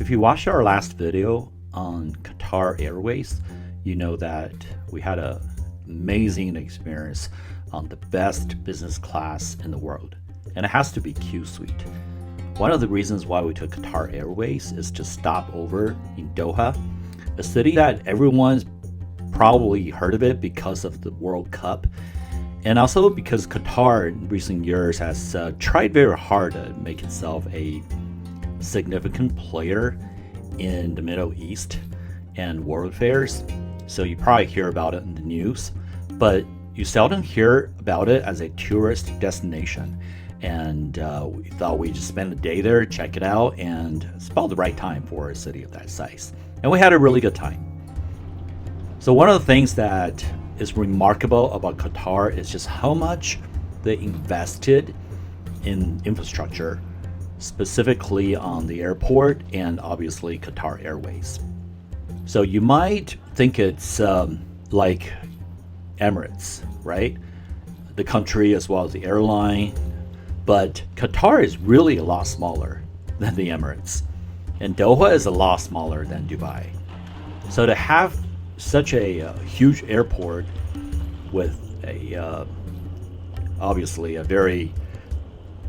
If you watched our last video on Qatar Airways, you know that we had an amazing experience on the best business class in the world, and it has to be Q Suite. One of the reasons why we took Qatar Airways is to stop over in Doha, a city that everyone's probably heard of it because of the World Cup, and also because Qatar in recent years has tried very hard to make itself a significant player in the Middle East and world affairs. So you probably hear about it in the news, but you seldom hear about it as a tourist destination. And we thought we'd just spend a day there, check it out, and it's about the right time for a city of that size. And we had a really good time. So one of the things that is remarkable about Qatar is just how much they invested in infrastructure, specifically on the airport and obviously Qatar Airways. So you might think it's like Emirates, right? The country as well as the airline. But Qatar is really a lot smaller than the Emirates. And Doha is a lot smaller than Dubai. So to have such a huge airport with obviously a very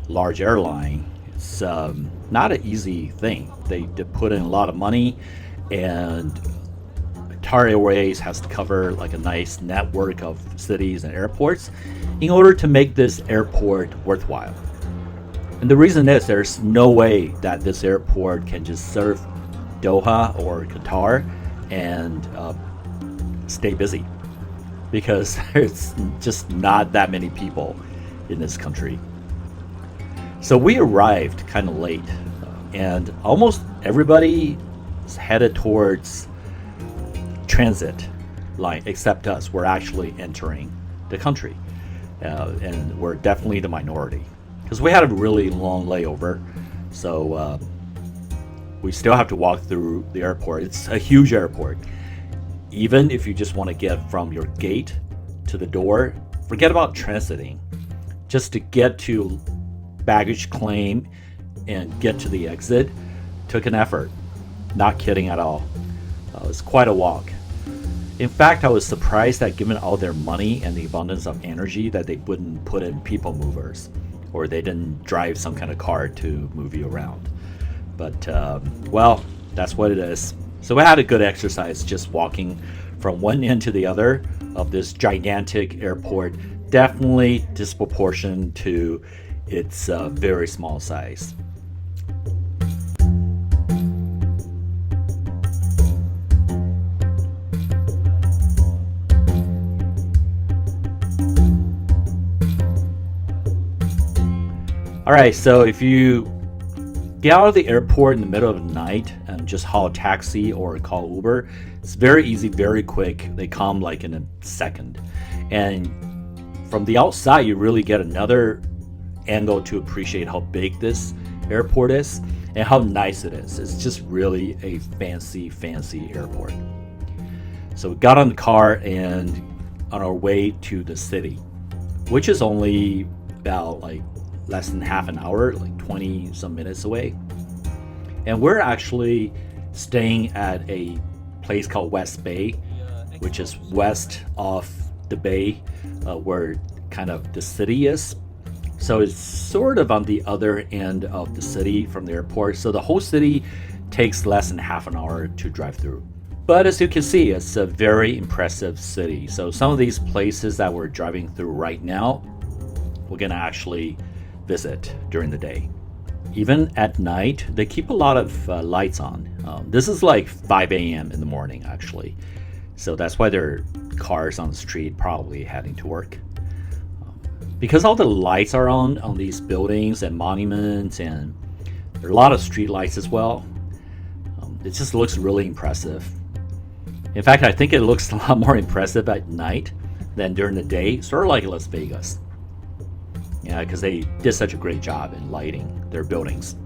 large airline, it's not an easy thing. They put in a lot of money, and Qatar Airways has to cover like a nice network of cities and airports in order to make this airport worthwhile. And the reason is there's no way that this airport can just serve Doha or Qatar and stay busy, because there's just not that many people in this country. So we arrived kind of late, and almost everybody is headed towards transit line except us. We're actually entering the country, and we're definitely the minority because we had a really long layover. So we still have to walk through the airport. It's a huge airport. Even if you just want to get from your gate to the door, forget about transiting. Just to get to baggage claim and get to the exit took an effort. Not kidding at all. It was quite a walk. In fact, I was surprised that given all their money and the abundance of energy that they wouldn't put in people movers, or they didn't drive some kind of car to move you around. But well, that's what it is. So we had a good exercise just walking from one end to the other of this gigantic airport, definitely disproportionate to its very small size. All right, so if you get out of the airport in the middle of the night and just haul a taxi or call Uber, it's very easy, very quick. They come like in a second. And from the outside, you really get another angle to appreciate how big this airport is and how nice it is. It's just really a fancy airport. So we got on the car and on our way to the city, which is only about like less than half an hour, like 20 some minutes away. And we're actually staying at a place called Westbay, which is west of the bay, where kind of the city is. So it's sort of on the other end of the city from the airport. So the whole city takes less than half an hour to drive through. But as you can see, it's a very impressive city. So some of these places that we're driving through right now, we're gonna actually visit during the day. Even at night, they keep a lot of lights on. This is like 5 a.m. in the morning, actually. So that's why there are cars on the street probably heading to work. Because all the lights are on these buildings and monuments, and there are a lot of street lights as well, it just looks really impressive. In fact, I think it looks a lot more impressive at night than during the day, sort of like Las Vegas. Yeah, because they did such a great job in lighting their buildings.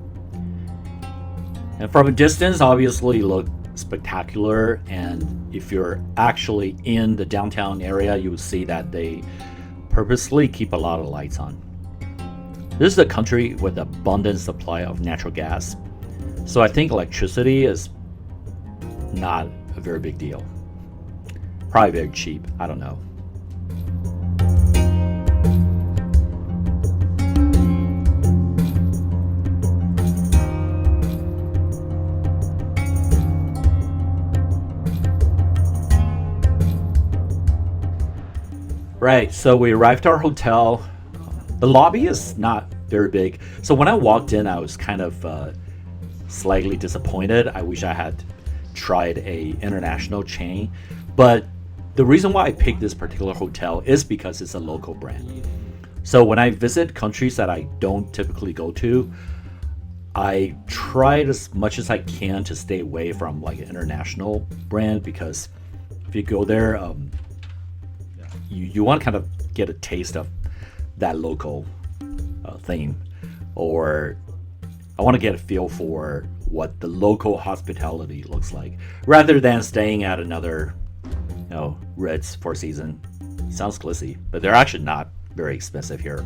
And from a distance, obviously look spectacular. And if you're actually in the downtown area, you will see that they purposely keep a lot of lights on. This is a country with abundant supply of natural gas. So I think electricity is not a very big deal. Probably very cheap. I don't know. Right, so we arrived at our hotel. The lobby is not very big. So when I walked in, I was kind of slightly disappointed. I wish I had tried a international chain. But the reason why I picked this particular hotel is because it's a local brand. So when I visit countries that I don't typically go to, I tried as much as I can to stay away from like an international brand, because if you go there, you want to kind of get a taste of that local theme, or I want to get a feel for what the local hospitality looks like, rather than staying at another, Ritz, Four Seasons. Sounds glitzy, but they're actually not very expensive here.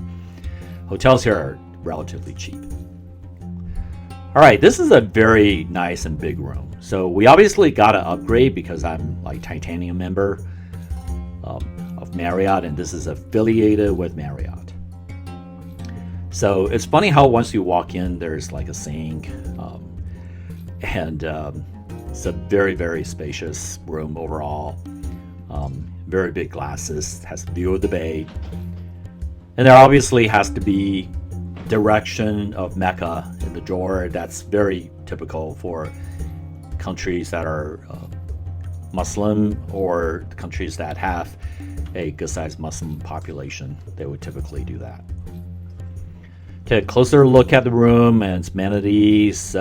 Hotels here are relatively cheap. All right, this is a very nice and big room. So we obviously got to upgrade because I'm like titanium member of Marriott, and this is affiliated with Marriott. So it's funny how once you walk in, there's like a sink, and it's a very, very spacious room overall. Very big glasses, has a view of the bay, and there obviously has to be direction of Mecca in the door. That's very typical for countries that are Muslim, or countries that have a good-sized Muslim population. They would typically do that. Take a closer look at the room and its amenities.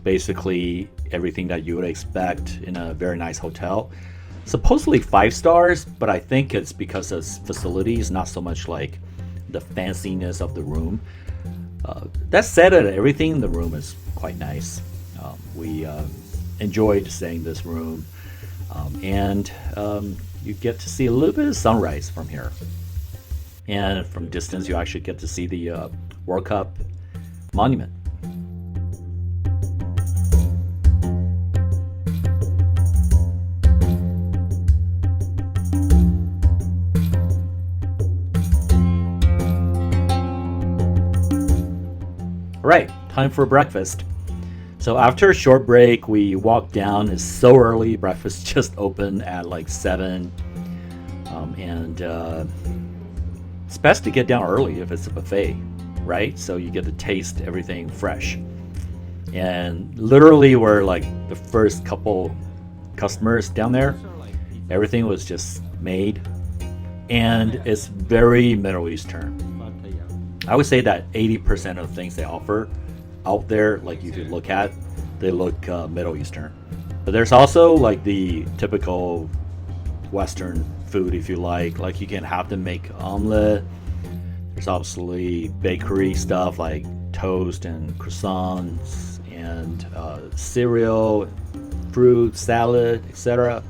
Basically everything that you would expect in a very nice hotel. Supposedly 5 stars, but I think it's because of facilities, not so much like the fanciness of the room. That said, everything in the room is quite nice. We enjoyed staying in this room, and you get to see a little bit of sunrise from here. And from distance, you actually get to see the World Cup monument. All right, time for breakfast. So after a short break, we walked down. It's so early. Breakfast just opened at like 7. And it's best to get down early if it's a buffet, right? So you get to taste everything fresh. And literally we're like the first couple customers down there. Everything was just made. And it's very Middle Eastern. I would say that 80% of the things they offer out there, like you could look at, they look Middle Eastern. But there's also like the typical Western food, if you like you can have them make omelet. There's obviously bakery stuff like toast and croissants and cereal, fruit, salad, etc.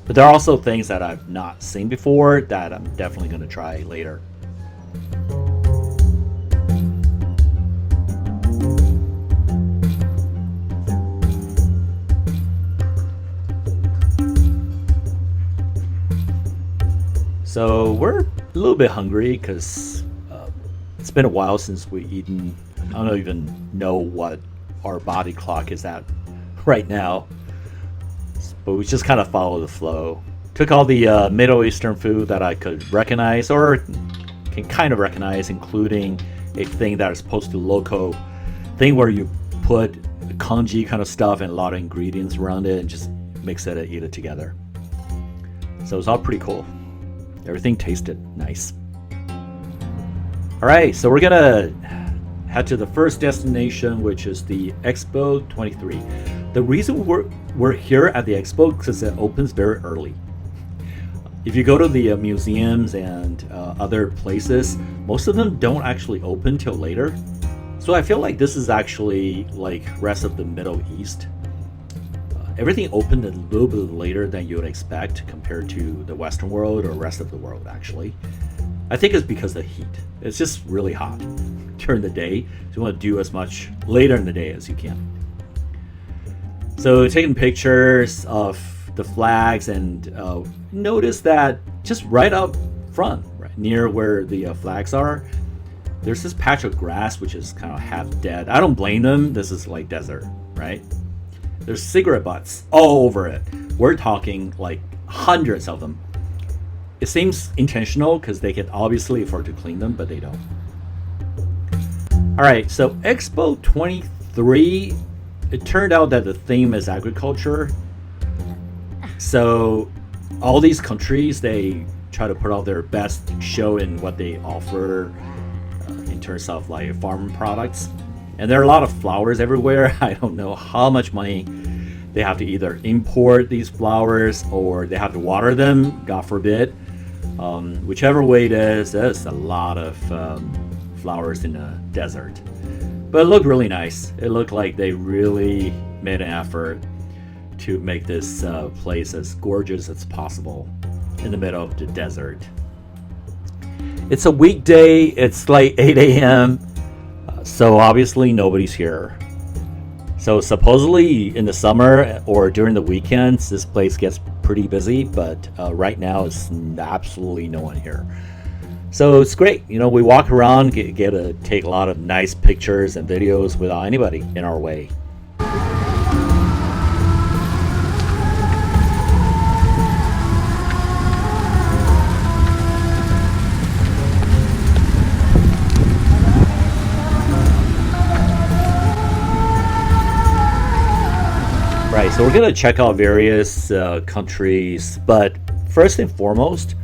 But there are also things that I've not seen before that I'm definitely going to try later. So we're a little bit hungry because it's been a while since we've eaten. I don't even know what our body clock is at right now, but we just kind of follow the flow. Took all the Middle Eastern food that I could recognize or can kind of recognize, including a thing that is supposed to loco thing where you put congee kind of stuff and a lot of ingredients around it and just mix it and eat it together. So it's all pretty cool. Everything tasted nice. All right, so we're gonna head to the first destination, which is the Expo 23. The reason we're here at the Expo is because it opens very early. If you go to the museums and other places, most of them don't actually open till later. So I feel like this is actually like rest of the Middle East. Everything opened a little bit later than you would expect compared to the Western world or rest of the world, actually. I think it's because of the heat. It's just really hot during the day. So you want to do as much later in the day as you can. So taking pictures of the flags, and notice that just right up front, right near where the flags are, there's this patch of grass which is kind of half dead. I don't blame them. This is like desert, right? There's cigarette butts all over it. We're talking like hundreds of them. It seems intentional because they can obviously afford to clean them, but they don't. All right, so Expo 23, it turned out that the theme is agriculture. So all these countries, they try to put out their best show in what they offer in terms of like farm products. And there are a lot of flowers everywhere. I don't know how much money they have to either import these flowers or they have to water them, God forbid. Whichever way it is, there's a lot of flowers in the desert. But it looked really nice. It looked like they really made an effort to make this place as gorgeous as possible in the middle of the desert. It's a weekday, it's like 8 a.m. So obviously nobody's here. So supposedly in the summer or during the weekends, this place gets pretty busy, but right now it's absolutely no one here. So it's great. You know, we walk around, get to take a lot of nice pictures and videos without anybody in our way. Right, so we're going to check out various countries, but first and foremost,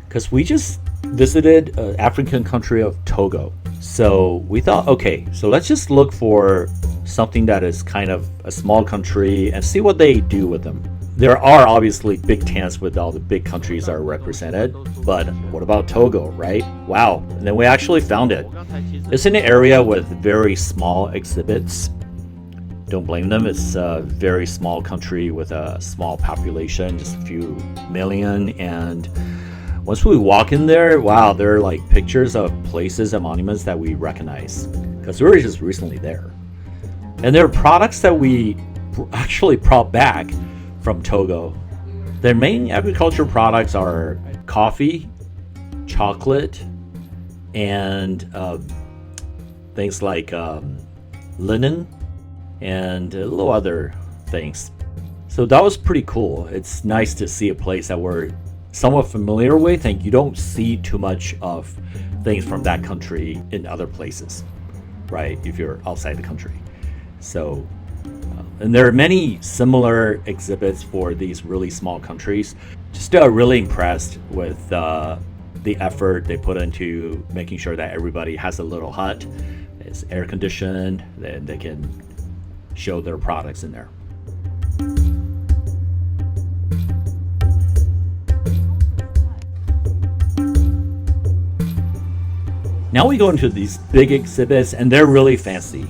because we just visited African country of Togo. So we thought, okay, so let's just look for something that is kind of a small country and see what they do with them. There are obviously big tents with all the big countries are represented, but what about Togo, right? Wow, and then we actually found it. It's in an area with very small exhibits. Don't blame them. It's a very small country with a small population, just a few million. And once we walk in there, wow, there are like pictures of places and monuments that we recognize because we were just recently there. And there are products that we actually brought back from Togo. Their main agricultural products are coffee, chocolate, and things like linen and a little other things. So that was pretty cool. It's nice to see a place that we're somewhat familiar with and you don't see too much of things from that country in other places, right? If you're outside the country. So, and there are many similar exhibits for these really small countries. Just really impressed with the effort they put into making sure that everybody has a little hut, it's air conditioned, and they can show their products in there. Now we go into these big exhibits and they're really fancy.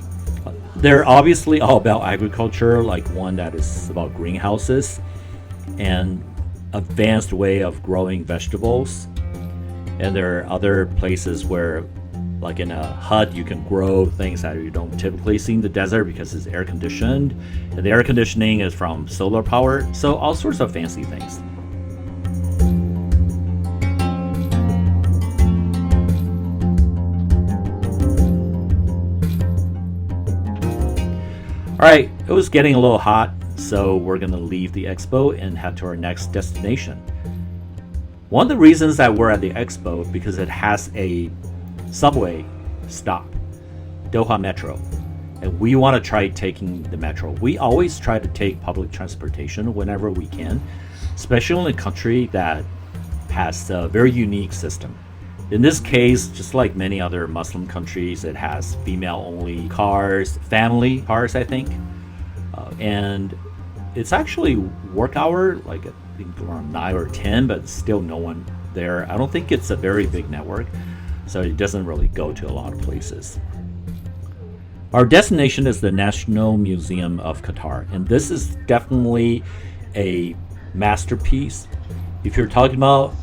They're obviously all about agriculture, like one that is about greenhouses and advanced way of growing vegetables. And there are other places where, like in a hut, you can grow things that you don't typically see in the desert because it's air conditioned. And the air conditioning is from solar power. So all sorts of fancy things. All right, it was getting a little hot, so we're gonna leave the expo and head to our next destination. One of the reasons that we're at the expo is because it has a subway stop, Doha Metro, and we want to try taking the metro. We always try to take public transportation whenever we can, especially in a country that has a very unique system. In this case, just like many other Muslim countries, it has female-only cars, family cars, I think. And it's actually work hour, like I think around 9 or 10, but still no one there. I don't think it's a very big network, so it doesn't really go to a lot of places. Our destination is the National Museum of Qatar, and this is definitely a masterpiece. If you're talking about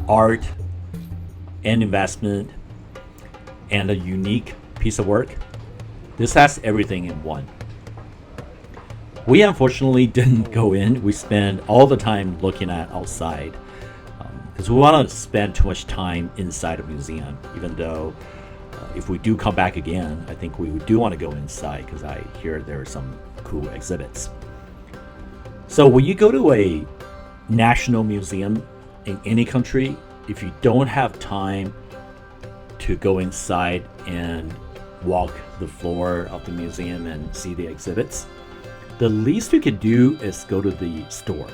art and investment and a unique piece of work, this has everything in one. We unfortunately didn't go in. We spent all the time looking at outside because we want to spend too much time inside a museum. Even though, if we do come back again, I think we do want to go inside because I hear there are some cool exhibits. So when you go to a national museum in any country, if you don't have time to go inside and walk the floor of the museum and see the exhibits, the least you can do is go to the store.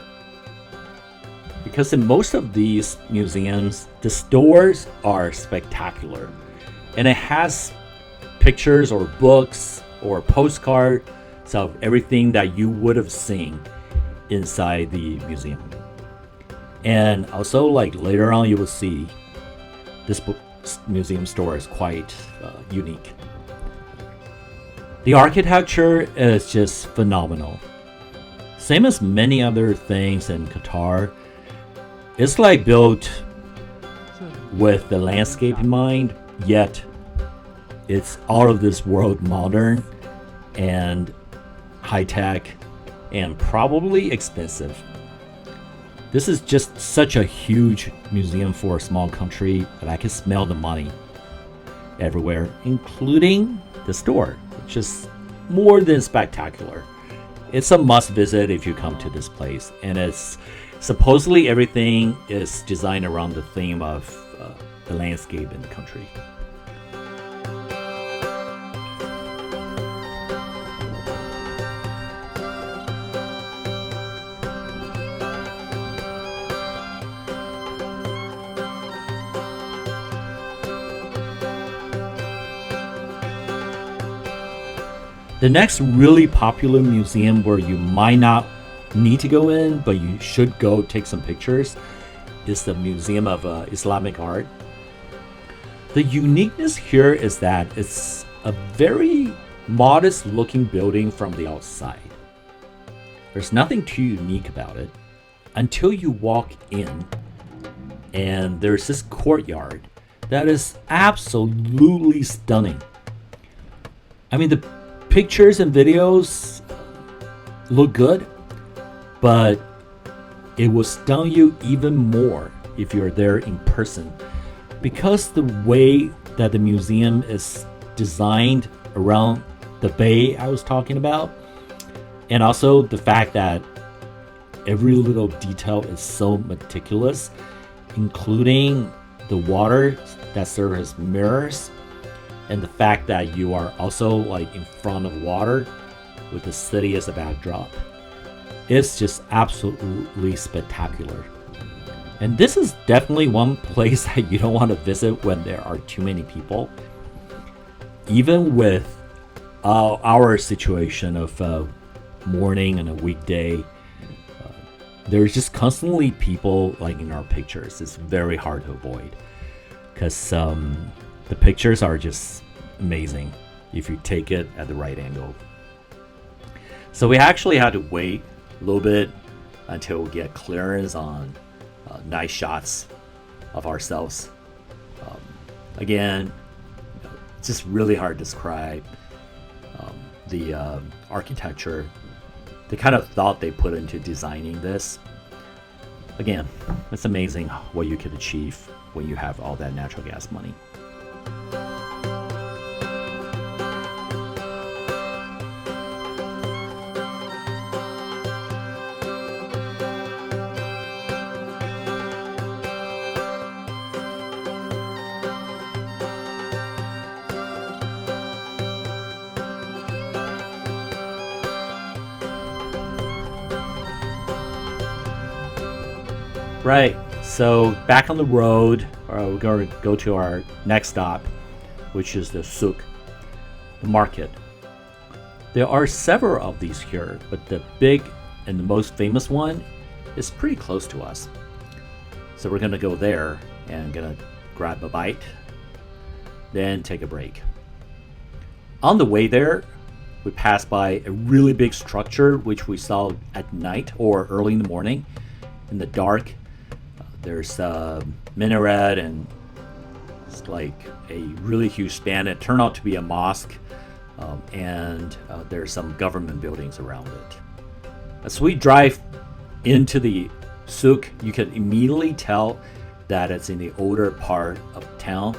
Because in most of these museums, the stores are spectacular. And it has pictures or books or postcards of everything that you would have seen inside the museum. And also, like later on, you will see this museum store is quite unique. The architecture is just phenomenal. Same as many other things in Qatar, it's like built with the landscape in mind, yet it's out of this world modern and high tech and probably expensive. This is just such a huge museum for a small country that I can smell the money everywhere, including the store, which is more than spectacular. It's a must visit if you come to this place, and it's supposedly everything is designed around the theme of the landscape in the country. The next really popular museum where you might not need to go in, but you should go take some pictures, is the Museum of Islamic Art. The uniqueness here is that it's a very modest looking building from the outside. There's nothing too unique about it until you walk in, and there's this courtyard that is absolutely stunning. I mean, the pictures and videos look good, but it will stun you even more if you're there in person, because the way that the museum is designed around the bay I was talking about, and also the fact that every little detail is so meticulous, including the water that serves as mirrors, and the fact that you are also like in front of water with the city as a backdrop. It's just absolutely spectacular. And this is definitely one place that you don't want to visit when there are too many people. Even with our situation of morning and a weekday, there's just constantly people like in our pictures. It's very hard to avoid because the pictures are just amazing if you take it at the right angle. So we actually had to wait a little bit until we get clearance on nice shots of ourselves. Again, it's just really hard to describe the architecture, the kind of thought they put into designing this. Again, it's amazing what you can achieve when you have all that natural gas money. Right, so back on the road, we're going to go to our next stop, which is the Souq, the market. There are several of these here, but the big and the most famous one is pretty close to us. So we're going to go there and going to grab a bite, then take a break. On the way there, we passed by a really big structure, which we saw at night or early in the morning in the dark. There's a minaret and it's like a really huge span. It turned out to be a mosque, and there's some government buildings around it. As we drive into the Souq, you can immediately tell that it's in the older part of town,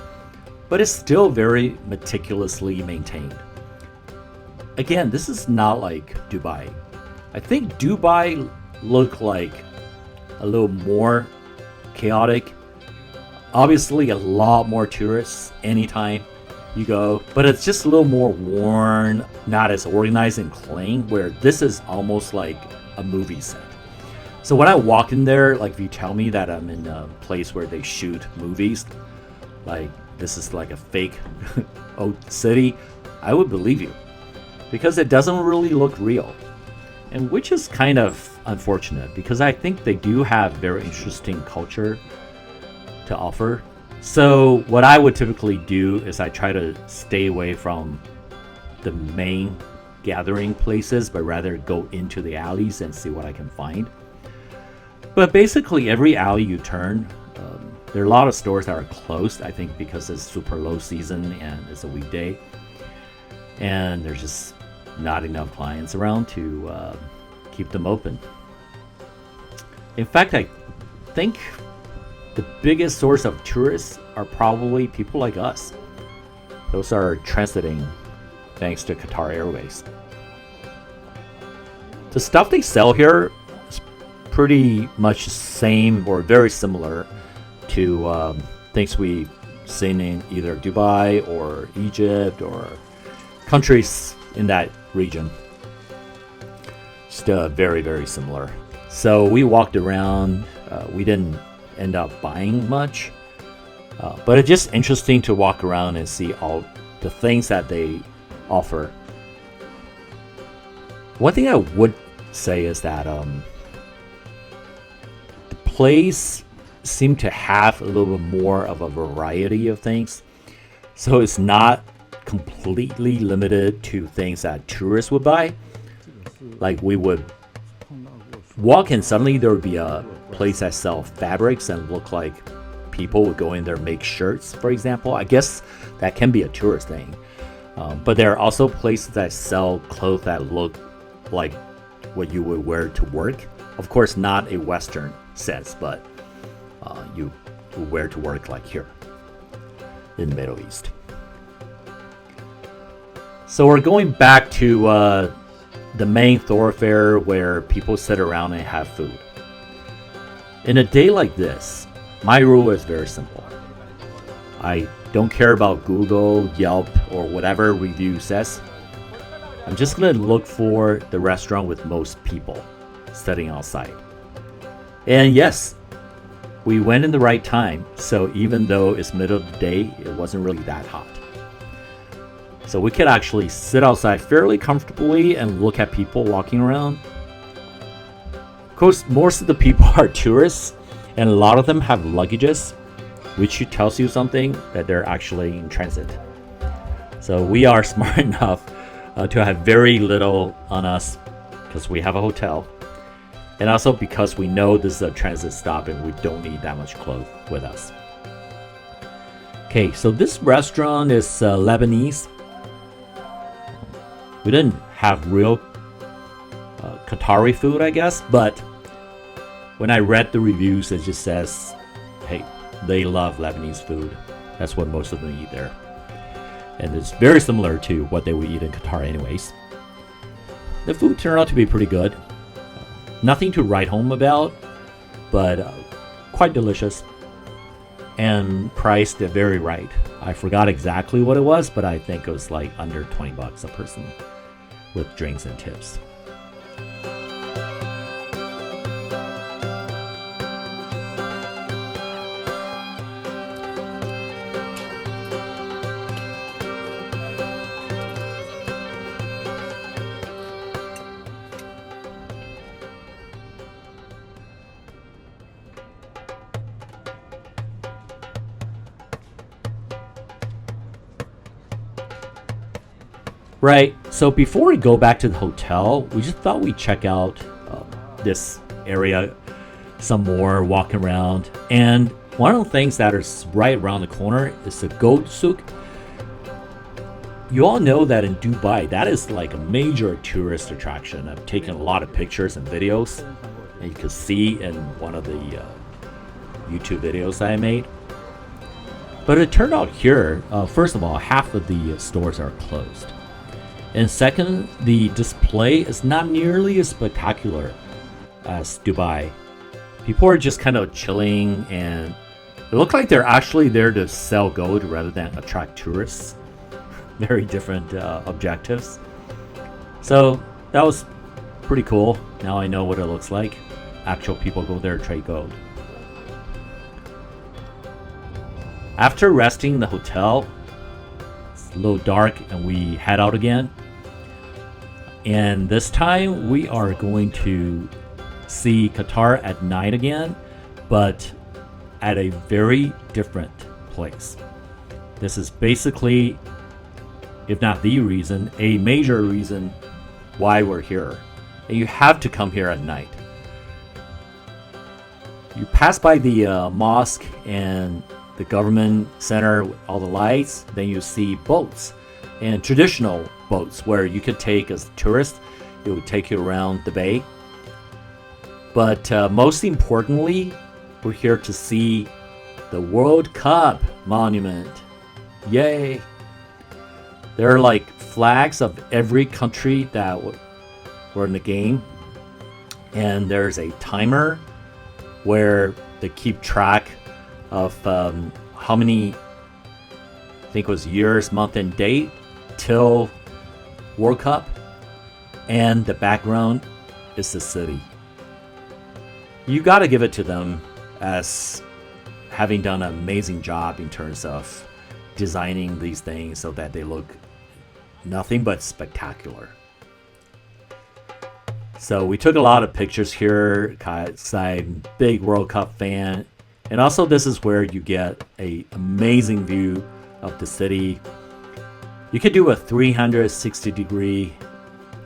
but it's still very meticulously maintained. Again, this is not like Dubai. I think Dubai looked like a little more chaotic. Obviously, a lot more tourists anytime you go, but it's just a little more worn, not as organized and clean, where this is almost like a movie set. So when I walk in there, like if you tell me that I'm in a place where they shoot movies, like this is like a fake old city, I would believe you, because it doesn't really look real. And which is kind of unfortunate, because I think they do have very interesting culture to offer. So what I would typically do is I try to stay away from the main gathering places, but rather go into the alleys and see what I can find. But basically every alley you turn, there are a lot of stores that are closed, I think because it's super low season and it's a weekday. And there's just not enough clients around to keep them open. In fact, I think the biggest source of tourists are probably people like us. Those are transiting thanks to Qatar Airways. The stuff they sell here is pretty much the same or very similar to things we've seen in either Dubai or Egypt or countries in that region. Still very, very similar. So we walked around. We didn't end up buying much, but it's just interesting to walk around and see all the things that they offer. One thing I would say is that the place seemed to have a little bit more of a variety of things, so it's not completely limited to things that tourists would buy. Like we would walk and suddenly there would be a place that sell fabrics and look like people would go in there and make shirts, for example. I guess that can be a tourist thing. But there are also places that sell clothes that look like what you would wear to work. Of course, not a Western sense, but you would wear to work like here in the Middle East. So we're going back to the main thoroughfare where people sit around and have food. In a day like this, my rule is very simple. I don't care about Google, Yelp, or whatever review says. I'm just going to look for the restaurant with most people sitting outside. And yes, we went in the right time, so even though it's middle of the day, it wasn't really that hot. So we could actually sit outside fairly comfortably and look at people walking around. Of course, most of the people are tourists, and a lot of them have luggages, which tells you something that they're actually in transit. So we are smart enough to have very little on us because we have a hotel, and also because we know this is a transit stop and we don't need that much clothes with us. Okay, so this restaurant is Lebanese. We didn't have real Qatari food, I guess, but when I read the reviews, it just says, hey, they love Lebanese food. That's what most of them eat there. And it's very similar to what they would eat in Qatar anyways. The food turned out to be pretty good. Nothing to write home about, but quite delicious. And priced it very right. I forgot exactly what it was, but I think it was like under $20 a person with drinks and tips. Right, so before we go back to the hotel, we just thought we'd check out this area some more, walk around. And one of the things that is right around the corner is the goat souk. You all know that in Dubai, that is like a major tourist attraction. I've taken a lot of pictures and videos, and you can see in one of the YouTube videos that I made. But it turned out here, first of all, half of the stores are closed. And second, the display is not nearly as spectacular as Dubai. People are just kind of chilling, and it look like they're actually there to sell gold rather than attract tourists. Very different objectives. So that was pretty cool. Now I know what it looks like. Actual people go there to trade gold. After resting in the hotel, it's a little dark and we head out again. And this time we are going to see Qatar at night again, but at a very different place. This is basically, if not the reason, a major reason why we're here. And you have to come here at night. You pass by the mosque and the government center with all the lights, then you see boats, and traditional boats where you could take as a tourist. It would take you around the bay. But most importantly, we're here to see the World Cup monument. Yay! There are like flags of every country that were in the game, and there's a timer where they keep track of how many, I think it was years, month, and date till World Cup, and the background is the city. You got to give it to them as having done an amazing job in terms of designing these things so that they look nothing but spectacular. So we took a lot of pictures here because I'm a big World Cup fan. And also this is where you get an amazing view of the city. You could do a 360-degree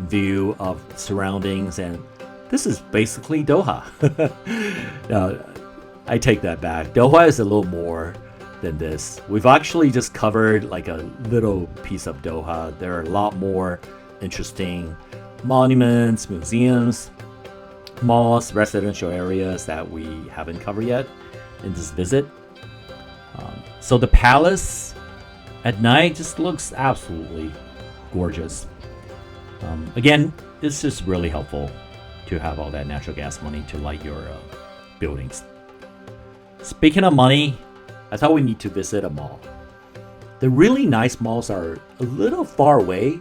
view of surroundings, and this is basically Doha. I take that back. Doha is a little more than this. We've actually just covered like a little piece of Doha. There are a lot more interesting monuments, museums, malls, residential areas that we haven't covered yet in this visit. So the palace at night just looks absolutely gorgeous. Again, this is really helpful to have all that natural gas money to light your buildings. Speaking of money, I thought we need to visit a mall. The really nice malls are a little far away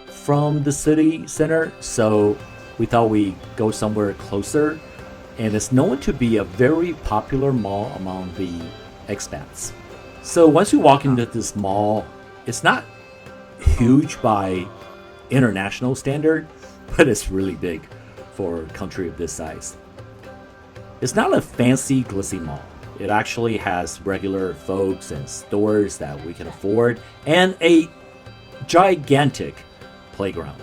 from the city center, so we thought we'd go somewhere closer. And it's known to be a very popular mall among the expats. So once you walk into this mall, it's not huge by international standard, but it's really big for a country of this size. It's not a fancy, glitzy mall. It actually has regular folks and stores that we can afford, and a gigantic playground.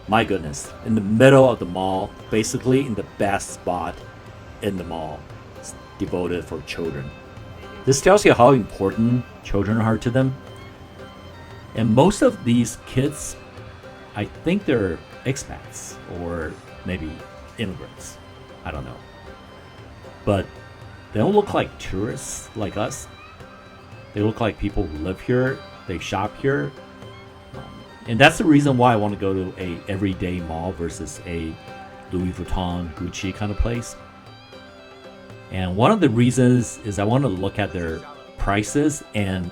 My goodness, in the middle of the mall, basically in the best spot in the mall. It's devoted for children. This tells you how important children are to them. And most of these kids, I think they're expats or maybe immigrants. I don't know. But they don't look like tourists like us. They look like people who live here. They shop here. And that's the reason why I want to go to a everyday mall versus a Louis Vuitton, Gucci kind of place. And one of the reasons is I want to look at their prices and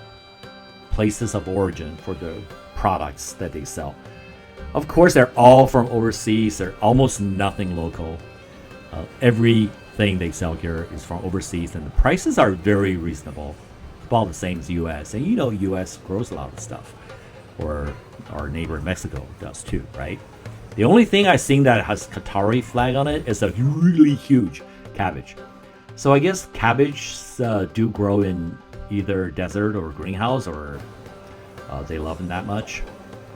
places of origin for the products that they sell. Of course, they're all from overseas. They're almost nothing local. Everything they sell here is from overseas, and the prices are very reasonable. About the same as US. And you know US grows a lot of stuff. Or our neighbor Mexico does too, right? The only thing I've seen that has Qatari flag on it is a really huge cabbage. So I guess cabbage do grow in either desert or greenhouse, or they love them that much.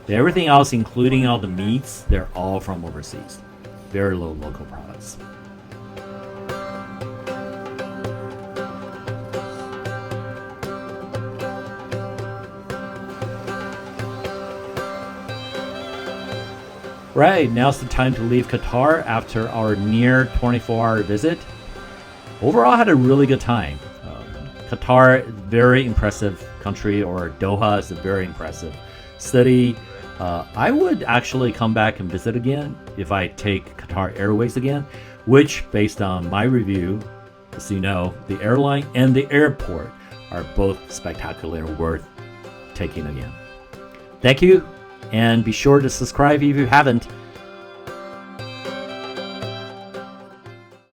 But everything else, including all the meats, they're all from overseas. Very low local products. Right, now's the time to leave Qatar after our near 24-hour visit. Overall, I had a really good time. Qatar, very impressive country, or Doha is a very impressive city. I would actually come back and visit again if I take Qatar Airways again, which, based on my review, as you know, the airline and the airport are both spectacular and worth taking again. Thank you, and be sure to subscribe if you haven't.